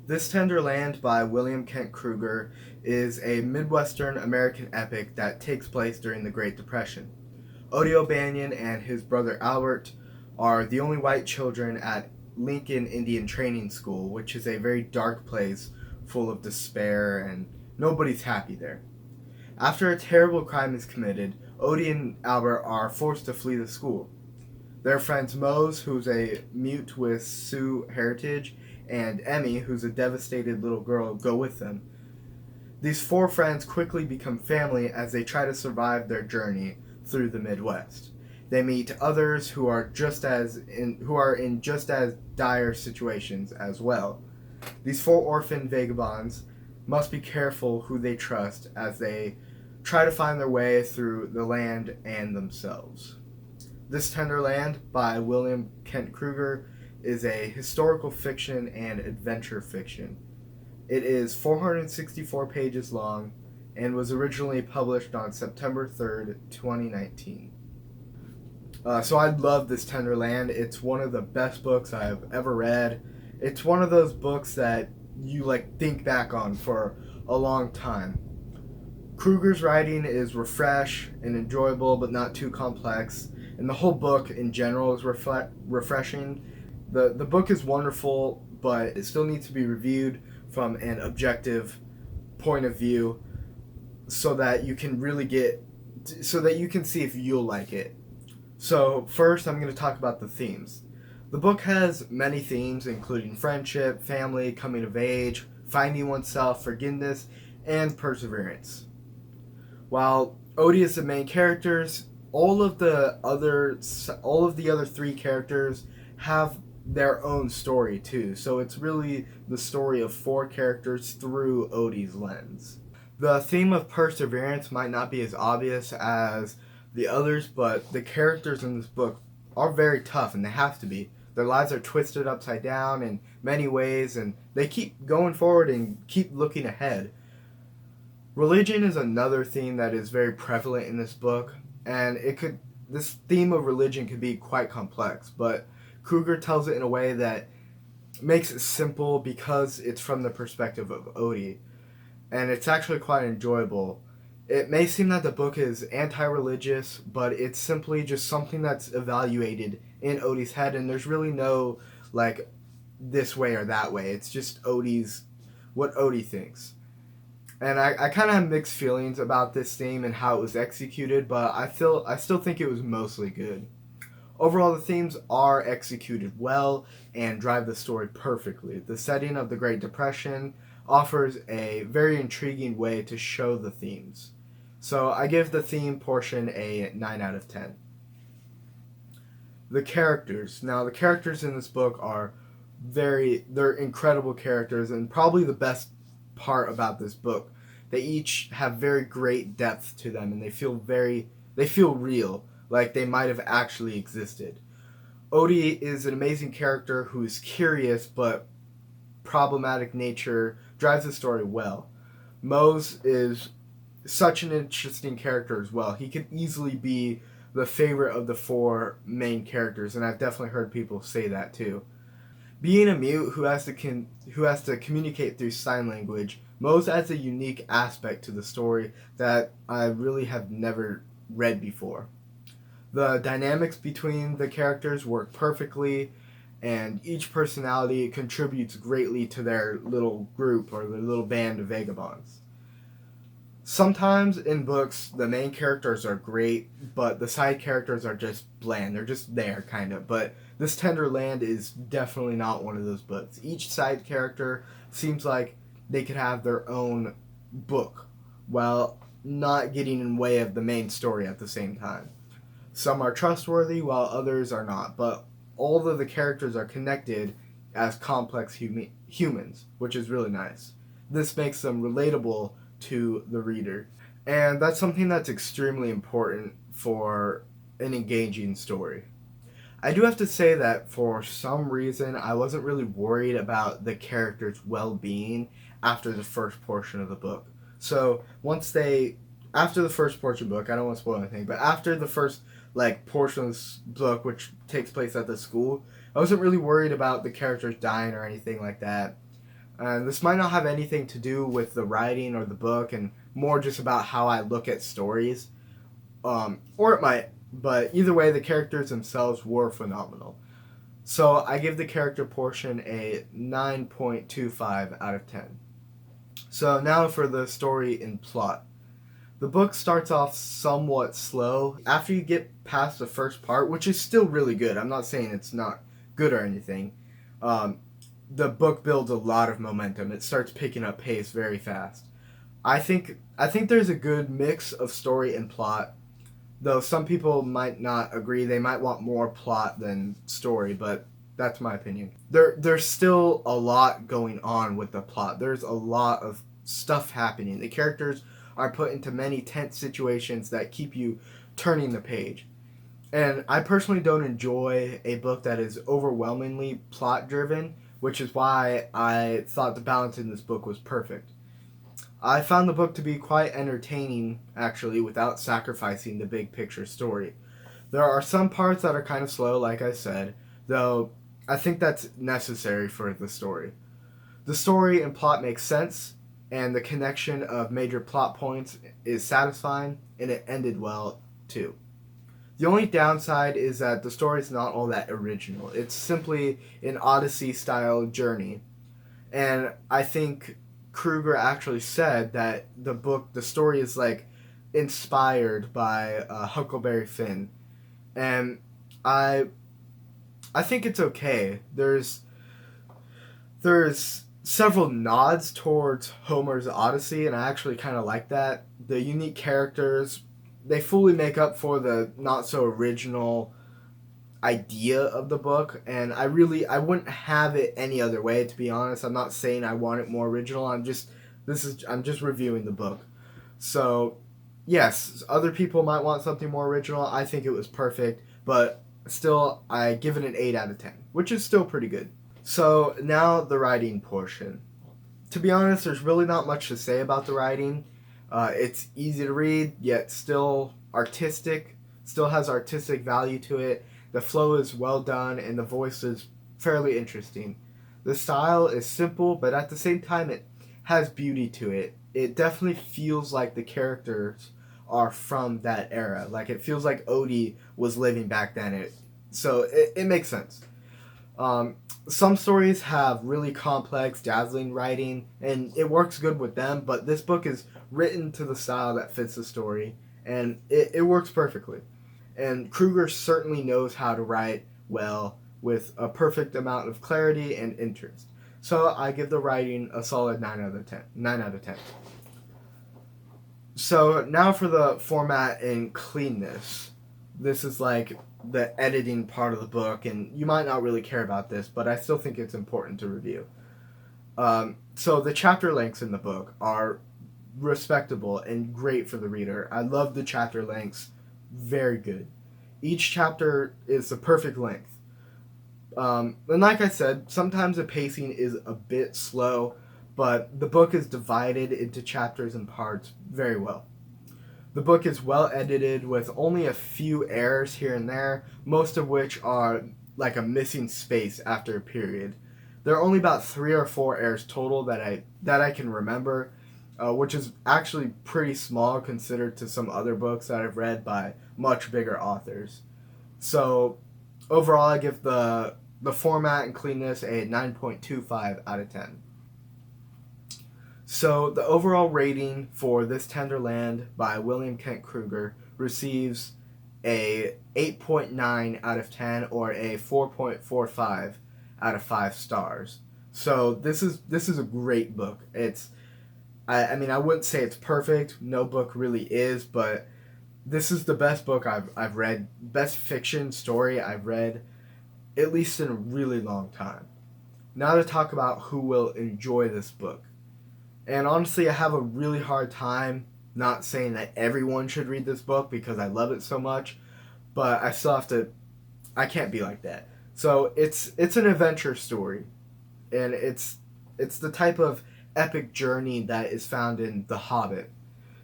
This Tender Land by William Kent Krueger is a Midwestern American epic that takes place during the Great Depression. Odie O'Banion and his brother Albert are the only white children at Lincoln Indian Training School, which is a very dark place full of despair and nobody's happy there. After a terrible crime is committed, Odie and Albert are forced to flee the school. Their friends Mose, who's a mute with Sioux heritage, and Emmy, who's a devastated little girl, go with them. These four friends quickly become family as they try to survive their journey through the Midwest. They meet others who are in just as dire situations as well. These four orphan vagabonds must be careful who they trust as they try to find their way through the land and themselves. This Tender Land by William Kent Krueger is a historical fiction and adventure fiction. It is 464 pages long and was originally published on September 3rd, 2019. So I love this Tender Land. It's one of the best books I've ever read. It's one of those books that you think back on for a long time. Krueger's writing is refresh and enjoyable, but not too complex, and the whole book in general is refreshing. The book is wonderful, but it still needs to be reviewed from an objective point of view so that you can see if you'll like it. So first I'm going to talk about the themes. The book has many themes, including friendship, family, coming of age, finding oneself, forgiveness, and perseverance. While Odie is the main characters, all of the other three characters have their own story too. So it's really the story of four characters through Odie's lens. The theme of perseverance might not be as obvious as the others, but the characters in this book are very tough, and they have to be. Their lives are twisted upside down in many ways, and they keep going forward and keep looking ahead. Religion is another theme that is very prevalent in this book, and this theme of religion could be quite complex, but Krueger tells it in a way that makes it simple because it's from the perspective of Odie, and it's actually quite enjoyable. It may seem that the book is anti-religious, but it's simply just something that's evaluated in Odie's head, and there's really no this way or that way. It's just what Odie thinks. And I kind of have mixed feelings about this theme and how it was executed, but I still think it was mostly good. Overall, the themes are executed well and drive the story perfectly. The setting of the Great Depression offers a very intriguing way to show the themes. So I give the theme portion a 9 out of 10. The characters. Now, the characters in this book are they're incredible characters, and probably the best part about this book. They each have very great depth to them, and they feel real, like they might have actually existed. Odie is an amazing character who is curious, but problematic nature drives the story well. Mose is such an interesting character as well. He could easily be the favorite of the four main characters, and I've definitely heard people say that too. Being a mute who has to communicate through sign language, Mose adds a unique aspect to the story that I really have never read before. The dynamics between the characters work perfectly, and each personality contributes greatly to their little group or their little band of vagabonds. Sometimes in books, the main characters are great, but the side characters are just bland. They're just there, kind of. But this Tender Land is definitely not one of those books. Each side character seems like they could have their own book, while not getting in the way of the main story at the same time. Some are trustworthy, while others are not, but all of the characters are connected as complex humans, which is really nice. This makes them relatable to the reader, and that's something that's extremely important for an engaging story. I do have to say that for some reason I wasn't really worried about the characters' well-being after the first portion of the book. So after the first portion of the book, I don't want to spoil anything, but after the first portion of this book, which takes place at the school, I wasn't really worried about the characters dying or anything like that. And this might not have anything to do with the writing or the book, and more just about how I look at stories. Or it might, but either way, the characters themselves were phenomenal. So I give the character portion a 9.25 out of 10. So now for the story and plot. The book starts off somewhat slow. After you get past the first part, which is still really good, I'm not saying it's not good or anything, the book builds a lot of momentum. It starts picking up pace very fast. I think there's a good mix of story and plot, though some people might not agree. They might want more plot than story, but that's my opinion. There's still a lot going on with the plot. There's a lot of stuff happening. The characters are put into many tense situations that keep you turning the page. And I personally don't enjoy a book that is overwhelmingly plot driven, which is why I thought the balance in this book was perfect. I found the book to be quite entertaining, actually, without sacrificing the big picture story. There are some parts that are kind of slow, like I said, though I think that's necessary for the story. The story and plot make sense, and the connection of major plot points is satisfying, and it ended well, too. The only downside is that the story is not all that original. It's simply an Odyssey-style journey, and I think Krueger actually said that the story is like inspired by Huckleberry Finn, and I think it's okay. There's several nods towards Homer's Odyssey, and I actually kind of like that. The unique characters, they fully make up for the not so original idea of the book, and I wouldn't have it any other way, to be honest. I'm not saying I want it more original. I'm just reviewing the book. So yes, other people might want something more original. I think it was perfect, but still I give it an 8 out of 10, which is still pretty good. So now the writing portion. To be honest, there's really not much to say about the writing. It's easy to read, yet still artistic, still has artistic value to it. The flow is well done, and the voice is fairly interesting. The style is simple, but at the same time, it has beauty to it. It definitely feels like the characters are from that era. Like, it feels like Odie was living back then. So it makes sense. Some stories have really complex, dazzling writing, and it works good with them, but this book is written to the style that fits the story, and it works perfectly. And Krueger certainly knows how to write well with a perfect amount of clarity and interest. So I give the writing a solid 9 out of 10. 9 out of 10. So now for the format and cleanness. This is like the editing part of the book, and you might not really care about this, but I still think it's important to review. So the chapter lengths in the book are respectable and great for the reader. I love the chapter lengths. Very good. Each chapter is the perfect length. And like I said, sometimes the pacing is a bit slow, but the book is divided into chapters and parts very well. The book is well edited with only a few errors here and there, most of which are like a missing space after a period. There are only about 3 or 4 errors total that I can remember, which is actually pretty small considered to some other books that I've read by much bigger authors. So overall, I give the format and cleanness a 9.25 out of 10. So the overall rating for This Tender Land by William Kent Krueger receives a 8.9 out of 10 or a 4.45 out of 5 stars. So this is a great book. I mean, I wouldn't say it's perfect. No book really is, but this is the best book I've read, best fiction story I've read, at least in a really long time. Now to talk about who will enjoy this book. And honestly, I have a really hard time not saying that everyone should read this book because I love it so much, but I still have to, I can't be like that. So it's an adventure story, and it's the type of epic journey that is found in The Hobbit.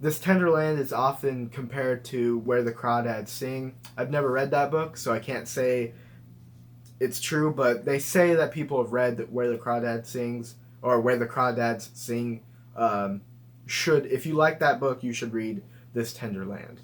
This Tender Land is often compared to Where the Crawdads Sing. I've never read that book, so I can't say it's true, but they say that people have read Where the Crawdad Sings, or Where the Crawdads Sing. If you like that book, you should read This Tender Land.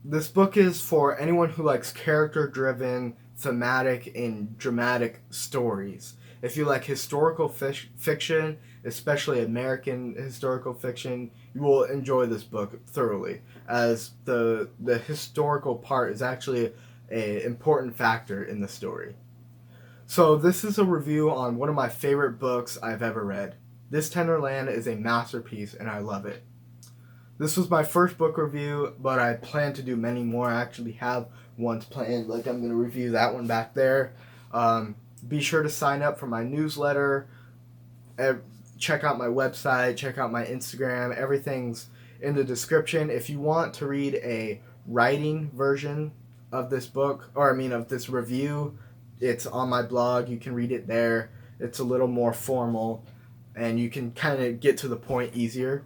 This book is for anyone who likes character-driven, thematic, and dramatic stories. If you like historical fiction, especially American historical fiction, you will enjoy this book thoroughly, as the historical part is actually an important factor in the story. So this is a review on one of my favorite books I've ever read. This Tender Land is a masterpiece, and I love it. This was my first book review, but I plan to do many more. I actually have one planned, like I'm going to review that one back there. Be sure to sign up for my newsletter. Check out my website, check out my Instagram. Everything's in the description. If you want to read a writing version of this book, of this review, it's on my blog. You can read it there. It's a little more formal, and you can kind of get to the point easier.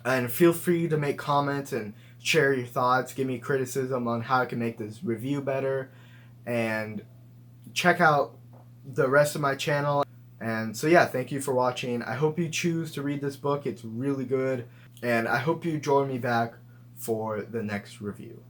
And feel free to make comments and share your thoughts. Give me criticism on how I can make this review better. And check out the rest of my channel. And so yeah, thank you for watching. I hope you choose to read this book. It's really good. And I hope you join me back for the next review.